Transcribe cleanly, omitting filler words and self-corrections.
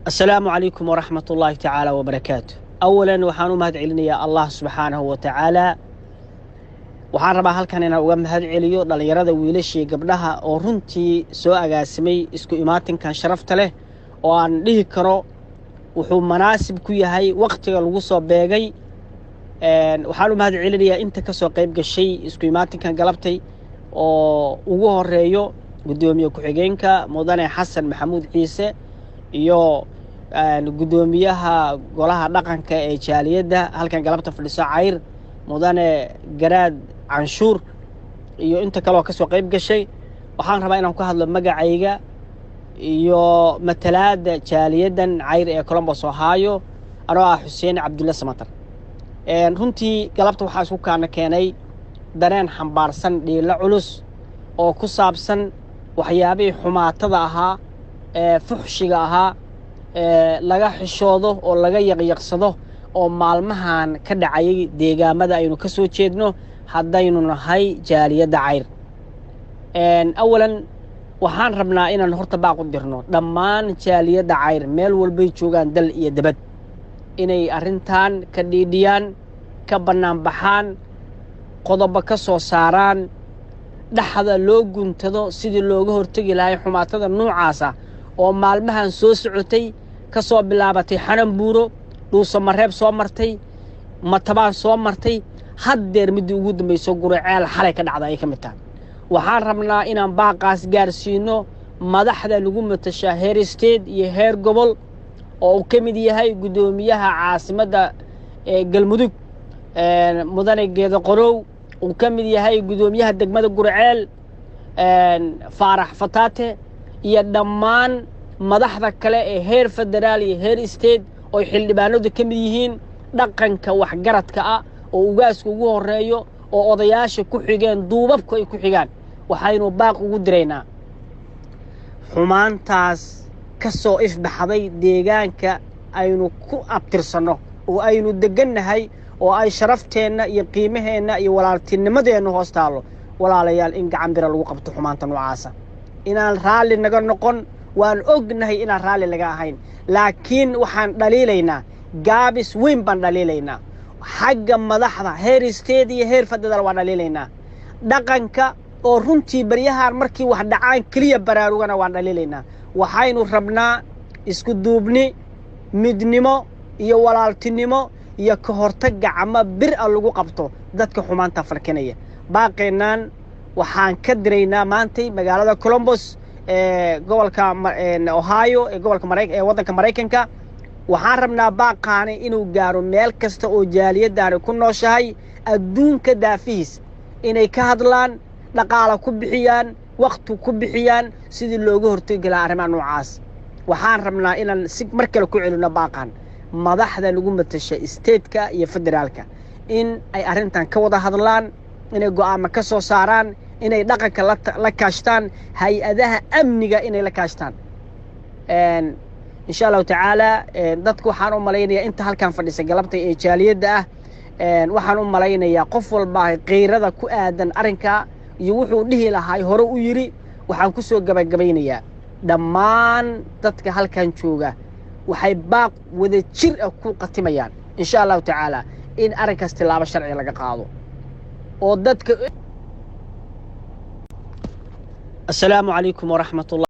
السلام عليكم ورحمة الله تعالى وبركاته. أولاً وحانو مهد علينا الله سبحانه وتعالى waxaan rabaa halkan inaan uga mahad celiyo dhalinyarada wiilashii gabdhaha oo runtii soo agaasimay isku imaatinkan sharafta leh oo aan dhihi karo wuxuu manaasib ku yahay waqtiga lagu soo beegay waxaan u mahad celinayaa inta ka soo qayb gashay isku imaatinkan galabtay oo ugu horeeyo gudoomiye ku-xigeenka mudane xasan maxamuud ciise iyo gudoomiyaha golaha dhaqanka ee jaaliyadda halkan galabta fadhiso cayr mudane garaad canshuur iyo inta kale oo ka soo qayb gashay waxaan rabaa inaan ku hadlo magacayga iyo matalaada jaaliyaddan cayr ee Columbus Ohio anoo ah Xuseen Cabdulle Samatar runtii galabta waxaa isku kaana keenay dareen xambaarsan dhiila culus oo ku saabsan waxyaabihii xumaatada ahaa fuxshiga ahaa laga xishoodo oo laga yaqyaqsado oo maalmahan ka dhacay deegaamada aynu ka soo jeedno haddaynu nahay jaaliyadda cayr awalan waxaan rabnaa inaan horta baaq u dirno dhammaan jaaliyadda cayr meel walbay joogaan dal iyo dibad inay arrintan ka dhiidhiyaan ka bannaan baxaan qodobo ka soo saaraan dhaxda loo guntado sidii looga hortagi lahay xumaatada noocaasa oo maalmahan soo socotay ka soo bilaabatay xanan buuro dhuuso mareeb soo martay matabaan soo martay haddeer midii ugu dambayso guraceel xalay ka dhacda ay ka mid tahay waxaan rabnaa inaan baaqaas gaarsiino madaxda lagu matashaa heer state iyo heer gobol oo uu ka mid yahay gudoomiyaha caasimadda galmudug mudane geedo qorow uu ka mid yahay gudoomiyaha degmada guraceel faarax fataate iyo dhammaan madaxda kale ee heer federaal iyo heer state oo xildhibaanadu ka mid yihiin dhaqanka waxgaradka ah oo ugaasku ugu horeeyo oo odayaasha ku xigeen duubabku ay ku xigaan waxaynu baaq ugu diraynaa xumaantaas ka soo ifbaxday deegaanka aynu ku abtirsanno oo aynu degannahay oo ay sharafteenna iyo qiimaheenna iyo walaaltinimadeenna hoos taallo walaalayaal in gacan bira lagu qabto xumaanta noocaasa inaan raalli naga noqon waan ognahay inaan raalli laga ahayn laakiin waxaan dhaliilaynaa gaabis weyn baan dhaliilaynaa xagga madaxda heer state iyo heer federaal waan dhaliilaynaa dhaqanka oo runtii baryahan markii wax dhacaan kaliya baraarugana waan dhaliilaynaa waxaynu rabnaa isku duubni midnimo iyo walaaltinimo iyo ka hortag gacmo bir ah lagu qabto dadka xumaanta falkinaya baaqeenaan waxaan ka diraynaa maantay magaalada Columbus gobolka Ohio gobolka waddanka Mareykanka waxaan rabnaa baaqaani inuu gaaro meel kasta oo jaaliyaddaani ku nooshahay adduunka daafihiis inay ka hadlaan dhaqaale ku bixiyaan waqti ku bixiyaan sidii looga hortagi lahaa arrimaha noocaas waxaan rabnaa inaan si mar kale ku celino baaqan madaxda lagu matasha state-ka iyo federaalka in ay arrintan ka wada hadlaan inay go'aamo ka soo saaraan inay dhaqanka la kaashtaan hay-adaha amniga inay la kaashtaan insha Allah taala dadku waxaan u malaynayaa inta halkan fadhisa galabta ee jaaliyadda ah waxaan u malaynayaa qof walba qeyrada ku aadan arrinka iyo wuxuu dhihi lahaa hore u yiri waxaan ku soo gabagabeynayaa dhammaan dadka halkan jooga waxay baaq wada jir ah ku qatimayaan insha Allah taala in arrinkaas tilaabo sharci laga qaado oo dadka السلام عليكم ورحمة الله.